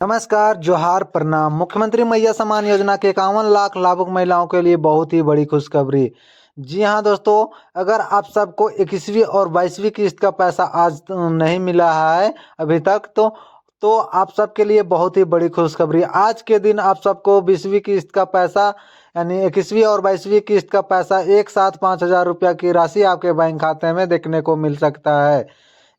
नमस्कार, जोहार, प्रणाम। मुख्यमंत्री मैया सम्मान योजना के 51 लाख लाभुक महिलाओं के लिए बहुत ही बड़ी खुशखबरी। जी हाँ दोस्तों, अगर आप सबको 21वीं और 22वीं किस्त का पैसा आज नहीं मिला है अभी तक तो आप सबके लिए बहुत ही बड़ी खुशखबरी। आज के दिन आप सबको 20वीं किस्त का पैसा यानी 21वीं और 22वीं किस्त का पैसा एक साथ 5,000 रुपया की राशि आपके बैंक खाते में देखने को मिल सकता है।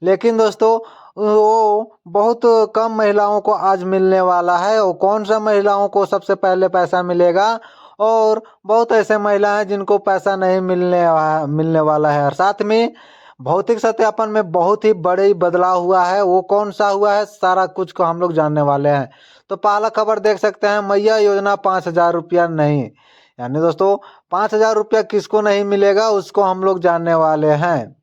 लेकिन दोस्तों, वो बहुत कम महिलाओं को आज मिलने वाला है। और कौन सा महिलाओं को सबसे पहले पैसा मिलेगा, और बहुत ऐसे महिला हैं जिनको पैसा नहीं मिलने वाला है। और साथ में भौतिक सत्यापन में बहुत ही बड़े बदलाव हुआ है। वो कौन सा हुआ है, सारा कुछ को हम लोग जानने वाले हैं। तो पहला खबर देख सकते हैं, मैया योजना 5,000 रुपया नहीं। यानी दोस्तों, 5,000 रुपया किसको नहीं मिलेगा उसको हम लोग जानने वाले हैं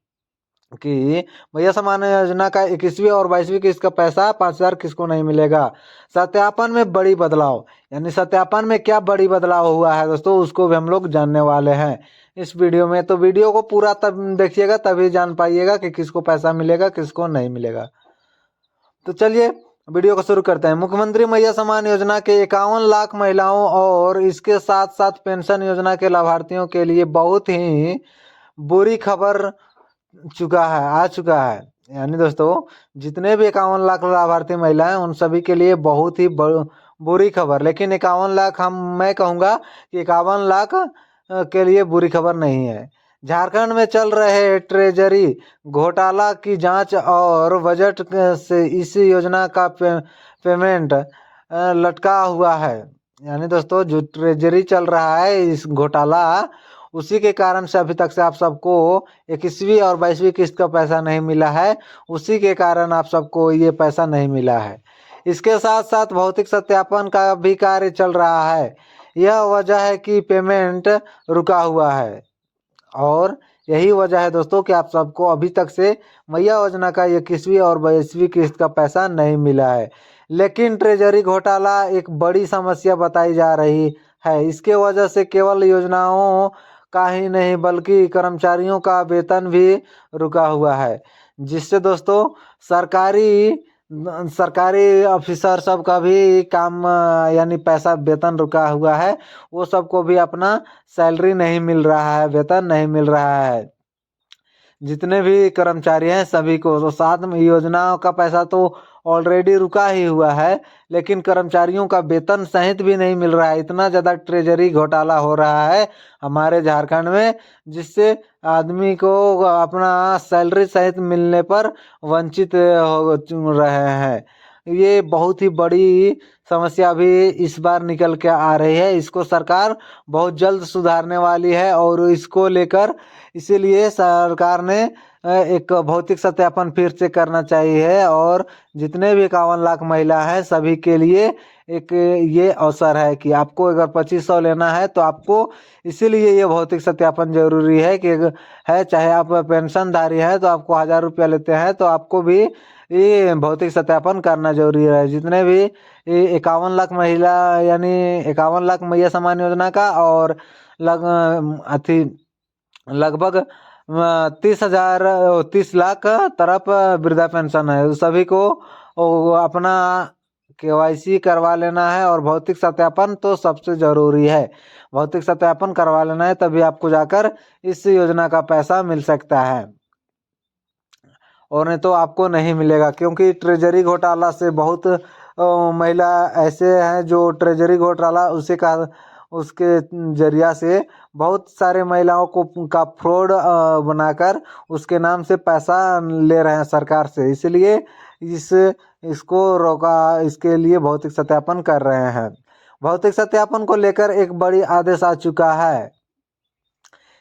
कि भैया सम्मान योजना का 21वीं और 22वीं किस्त का पैसा 5,000 किसको नहीं मिलेगा। सत्यापन में बड़ी बदलाव, यानी सत्यापन में क्या बड़ी बदलाव हुआ है दोस्तों, उसको भी हम लोग जानने वाले हैं इस वीडियो में। तो वीडियो को पूरा तब देखिएगा, तभी जान पाइएगा कि किसको पैसा मिलेगा किसको नहीं मिलेगा। तो चलिए वीडियो को शुरू करते हैं। मुख्यमंत्री मैया सम्मान योजना के 51 लाख महिलाओं और इसके साथ साथ पेंशन योजना के लाभार्थियों के लिए बहुत ही बुरी खबर आ चुका है। यानी दोस्तों, जितने भी 51 लाख लाभार्थी महिलाएं उन सभी के लिए बहुत ही बुरी खबर। लेकिन 51 लाख मैं कहूँगा कि 51 लाख के लिए बुरी खबर नहीं है। झारखंड में चल रहे ट्रेजरी घोटाला की जांच और बजट से इस योजना का पेमेंट लटका हुआ है। यानी दोस्तों, जो ट्रेजरी चल रहा है इस घोटाला, उसी के कारण से अभी तक से आप सबको 21वीं और 22वीं किस्त का पैसा नहीं मिला है। उसी के कारण आप सबको ये पैसा नहीं मिला है। इसके साथ साथ भौतिक सत्यापन का भी कार्य चल रहा है। यह वजह है कि पेमेंट रुका हुआ है। और यही वजह है दोस्तों कि आप सबको अभी तक से मैया योजना का 21वीं और 22वीं किस्त का पैसा नहीं मिला है। लेकिन ट्रेजरी घोटाला एक बड़ी समस्या बताई जा रही है। इसके वजह से केवल योजनाओं का ही नहीं बल्कि कर्मचारियों का वेतन भी रुका हुआ है, जिससे दोस्तों सरकारी सरकारी ऑफिसर सब का भी काम यानी पैसा वेतन रुका हुआ है। वो सबको भी अपना सैलरी नहीं मिल रहा है, वेतन नहीं मिल रहा है। जितने भी कर्मचारी हैं सभी को। तो साथ में योजनाओं का पैसा तो ऑलरेडी रुका ही हुआ है, लेकिन कर्मचारियों का वेतन सहित भी नहीं मिल रहा है। इतना ज़्यादा ट्रेजरी घोटाला हो रहा है हमारे झारखंड में, जिससे आदमी को अपना सैलरी सहित मिलने पर वंचित हो रहे हैं। ये बहुत ही बड़ी समस्या भी इस बार निकल के आ रही है। इसको सरकार बहुत जल्द सुधारने वाली है, और इसको लेकर इसीलिए सरकार ने एक भौतिक सत्यापन फिर से करना चाहिए। और जितने भी 51 लाख महिला हैं सभी के लिए एक ये अवसर है कि आपको अगर 2500 लेना है तो आपको, इसीलिए ये भौतिक सत्यापन जरूरी है कि है, चाहे आप पेंशनधारी हैं तो आपको 1,000 रुपया लेते हैं तो आपको भी ये भौतिक सत्यापन करना जरूरी है। जितने भी 51 लाख महिला यानी 51 लाख मैया सम्मान योजना का और लगभग 30 लाख तरफ वृद्धा पेंशन है, सभी को अपना KYC करवा लेना है। और भौतिक सत्यापन तो सबसे ज़रूरी है। भौतिक सत्यापन करवा लेना है, तभी आपको जाकर इस योजना का पैसा मिल सकता है, और नहीं तो आपको नहीं मिलेगा। क्योंकि ट्रेजरी घोटाला से बहुत महिला ऐसे हैं जो ट्रेजरी घोटाला उसके जरिया से बहुत सारे महिलाओं को का फ्रॉड बनाकर उसके नाम से पैसा ले रहे हैं सरकार से। इसलिए इसको रोका, इसके लिए भौतिक सत्यापन कर रहे हैं। भौतिक सत्यापन को लेकर एक बड़ी आदेश आ चुका है।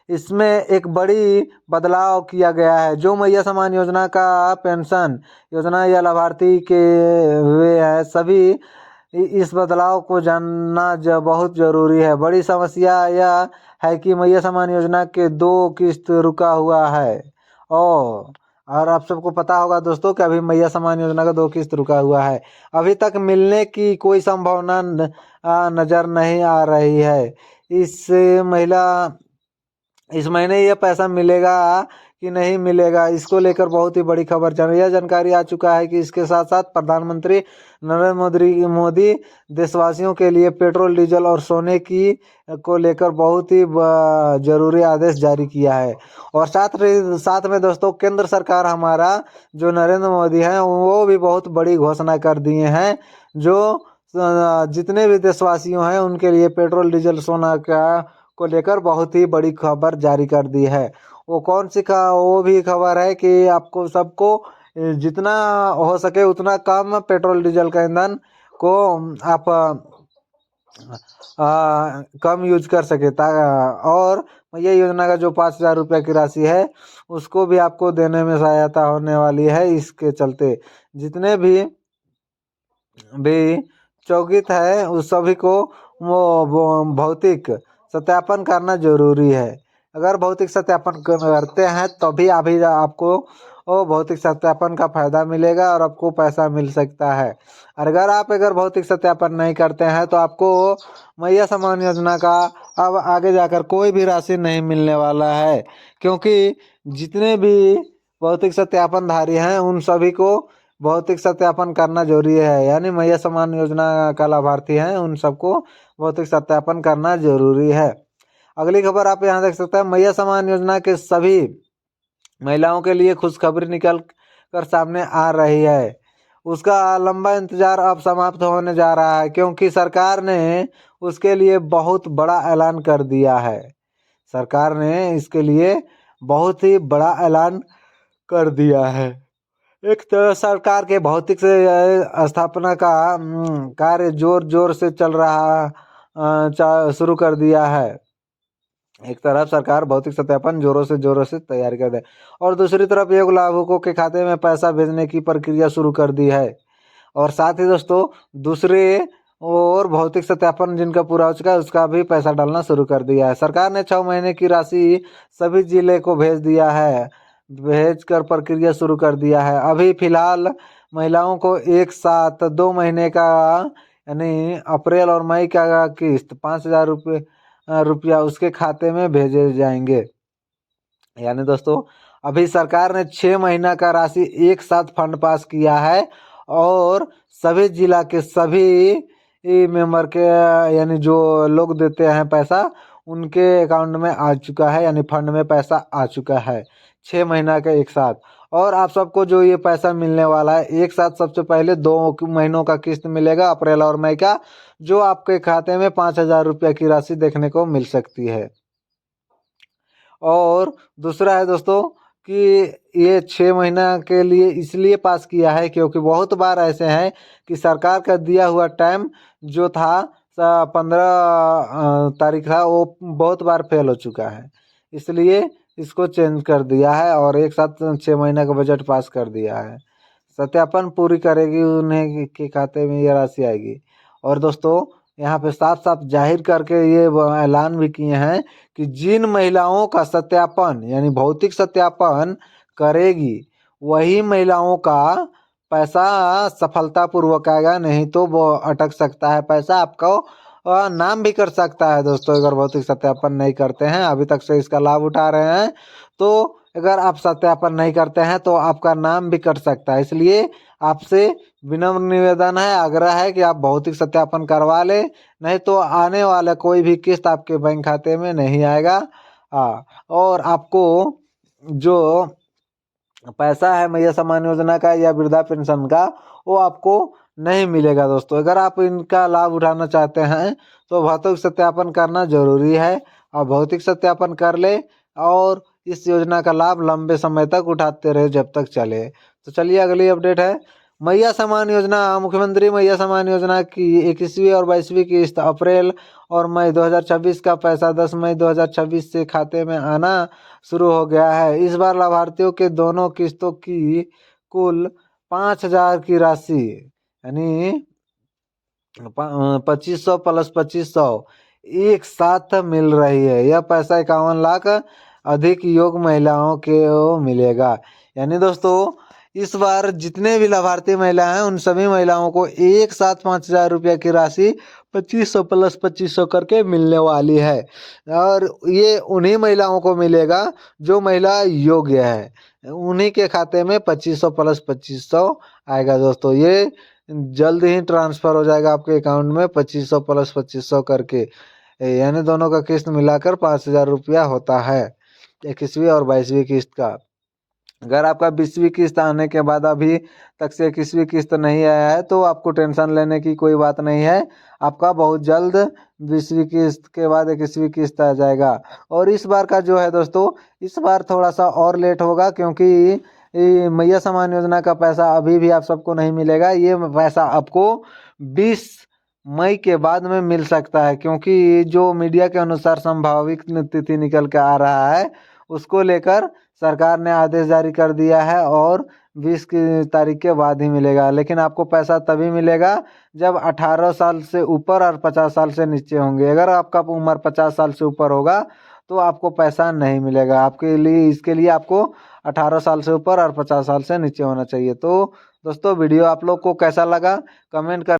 इसमें एक बड़ी बदलाव किया गया है। जो मैया सम्मान योजना का पेंशन योजना या लाभार्थी के हुए हैं सभी इस बदलाव को जानना बहुत ज़रूरी है। बड़ी समस्या यह है कि मैया सम्मान योजना के 2 किस्त रुका हुआ है। और आप सबको पता होगा दोस्तों कि अभी मैया सम्मान योजना का 2 किस्त रुका हुआ है। अभी तक मिलने की कोई संभावना नज़र नहीं आ रही है। इस महीने यह पैसा मिलेगा कि नहीं मिलेगा, इसको लेकर बहुत ही बड़ी खबर चल रही है। यह जानकारी आ चुका है कि इसके साथ साथ प्रधानमंत्री नरेंद्र मोदी देशवासियों के लिए पेट्रोल डीजल और सोने की को लेकर बहुत ही जरूरी आदेश जारी किया है। और साथ में दोस्तों केंद्र सरकार हमारा जो नरेंद्र मोदी हैं वो भी बहुत बड़ी घोषणा कर दिए हैं, जो जितने भी देशवासियों हैं उनके लिए पेट्रोल डीजल सोना का को लेकर बहुत ही बड़ी खबर जारी कर दी है। वो कौन सी वो भी खबर है कि आपको सबको जितना हो सके उतना कम पेट्रोल डीजल का ईंधन को आप कम यूज कर सके। और ये योजना का जो 5,000 रुपये की राशि है उसको भी आपको देने में सहायता होने वाली है। इसके चलते जितने भी चौकित है उस सभी को वो भौतिक सत्यापन करना जरूरी है। अगर भौतिक सत्यापन करते हैं तभी अभी आपको वो भौतिक सत्यापन का फायदा मिलेगा और आपको पैसा मिल सकता है। अगर भौतिक सत्यापन नहीं करते हैं तो आपको मैया सम्मान योजना का अब आगे जाकर कोई भी राशि नहीं मिलने वाला है, क्योंकि जितने भी भौतिक सत्यापनधारी हैं उन सभी को भौतिक सत्यापन करना जरूरी है। यानी मैया सम्मान योजना का लाभार्थी हैं उन सबको भौतिक सत्यापन करना जरूरी है। अगली खबर आप यहाँ देख सकते हैं, मैया सम्मान योजना के सभी महिलाओं के लिए खुशखबरी निकल कर सामने आ रही है। उसका लंबा इंतजार अब समाप्त होने जा रहा है, क्योंकि सरकार ने उसके लिए बहुत बड़ा ऐलान कर दिया है। सरकार ने इसके लिए बहुत ही बड़ा ऐलान कर दिया है। एक तरह सरकार के भौतिक से स्थापना का कार्य जोर से चल रहा शुरू कर दिया है। एक तरफ सरकार भौतिक सत्यापन जोरों से तैयारी कर दे और दूसरी तरफ योग्य लाभुकों के खाते में पैसा भेजने की प्रक्रिया शुरू कर दी है। और साथ ही दोस्तों दूसरे और भौतिक सत्यापन जिनका पूरा हो चुका है उसका भी पैसा डालना शुरू कर दिया है। सरकार ने 6 महीने की राशि सभी जिले को भेज कर प्रक्रिया शुरू कर दिया है। अभी फिलहाल महिलाओं को एक साथ 2 महीने का यानी अप्रैल और मई का किस्त 5,000 रुपया उसके खाते में भेजे जाएंगे। यानी दोस्तों अभी सरकार ने 6 महीना का राशि एक साथ फंड पास किया है और सभी जिला के सभी मेंबर के यानी जो लोग देते हैं पैसा उनके अकाउंट में आ चुका है, यानी फंड में पैसा आ चुका है 6 महीना का एक साथ। और आप सबको जो ये पैसा मिलने वाला है एक साथ, सबसे पहले 2 महीनों का किस्त मिलेगा अप्रैल और मई का, जो आपके खाते में 5,000 रुपये की राशि देखने को मिल सकती है। और दूसरा है दोस्तों कि ये 6 महीना के लिए इसलिए पास किया है क्योंकि बहुत बार ऐसे हैं कि सरकार का दिया हुआ टाइम जो था 15 तारीख था वो बहुत बार फेल हो चुका है, इसलिए इसको चेंज कर दिया है और एक साथ 6 महीने का बजट पास कर दिया है। सत्यापन पूरी करेगी उन्हें के खाते में ये राशि आएगी। और दोस्तों यहाँ पे साफ साफ जाहिर करके ये ऐलान भी किए हैं कि जिन महिलाओं का सत्यापन यानी भौतिक सत्यापन करेगी वही महिलाओं का पैसा सफलतापूर्वक आएगा, नहीं तो वो अटक सकता है पैसा, आपको नाम भी कर सकता है। दोस्तों अगर भौतिक सत्यापन नहीं करते हैं अभी तक से इसका लाभ उठा रहे हैं तो अगर आप सत्यापन नहीं करते हैं तो आपका नाम भी कट सकता है। इसलिए आपसे विनम्र निवेदन है, आग्रह है कि आप भौतिक सत्यापन करवा ले, नहीं तो आने वाला कोई भी किस्त आपके बैंक खाते में नहीं आएगा। और आपको जो पैसा है मैया सम्मान योजना का या वृद्धा पेंशन का वो आपको नहीं मिलेगा। दोस्तों अगर आप इनका लाभ उठाना चाहते हैं तो भौतिक सत्यापन करना जरूरी है और भौतिक सत्यापन कर ले और इस योजना का लाभ लंबे समय तक उठाते रहे जब तक चले। तो चलिए अगली अपडेट है मैया सम्मान योजना। मुख्यमंत्री मैया सम्मान योजना की 21वीं और 22वीं किस्त अप्रैल और मई 2026 का पैसा 10 मई 2026 से खाते में आना शुरू हो गया है। इस बार लाभार्थियों के दोनों किस्तों की कुल 5,000 की राशि यानी 2,500 प्लस 2,500 एक साथ मिल रही है। यह पैसा 51 लाख अधिक योग्य महिलाओं के मिलेगा। यानी दोस्तों इस बार जितने भी लाभार्थी महिला हैं उन सभी महिलाओं को एक साथ 5,000 रुपये की राशि 2500 प्लस 2500 करके मिलने वाली है। और ये उन्हीं महिलाओं को मिलेगा जो महिला योग्य है, उन्हीं के खाते में 2500 प्लस 2500 आएगा दोस्तों। ये जल्द ही ट्रांसफ़र हो जाएगा आपके अकाउंट में 2500 प्लस 2500 करके, यानी दोनों का किस्त मिलाकर 5,000 रुपया होता है 21वीं और 22वीं किस्त का। अगर आपका 20वीं किस्त आने के बाद अभी तक से 21वीं किस्त नहीं आया है तो आपको टेंशन लेने की कोई बात नहीं है, आपका बहुत जल्द 20वीं किस्त के बाद 21वीं किस्त आ जाएगा। और इस बार का जो है दोस्तों, इस बार थोड़ा सा और लेट होगा क्योंकि ये मैया सम्मान योजना का पैसा अभी भी आप सबको नहीं मिलेगा। ये पैसा आपको 20 मई के बाद में मिल सकता है, क्योंकि जो मीडिया के अनुसार संभावित तिथि निकल के आ रहा है उसको लेकर सरकार ने आदेश जारी कर दिया है और 20 की तारीख के बाद ही मिलेगा। लेकिन आपको पैसा तभी मिलेगा जब 18 साल से ऊपर और 50 साल से नीचे होंगे। अगर आपका उम्र 50 साल से ऊपर होगा तो आपको पैसा नहीं मिलेगा। आपके लिए इसके लिए आपको 18 साल से ऊपर और 50 साल से नीचे होना चाहिए। तो दोस्तों वीडियो आप लोग को कैसा लगा कमेंट कर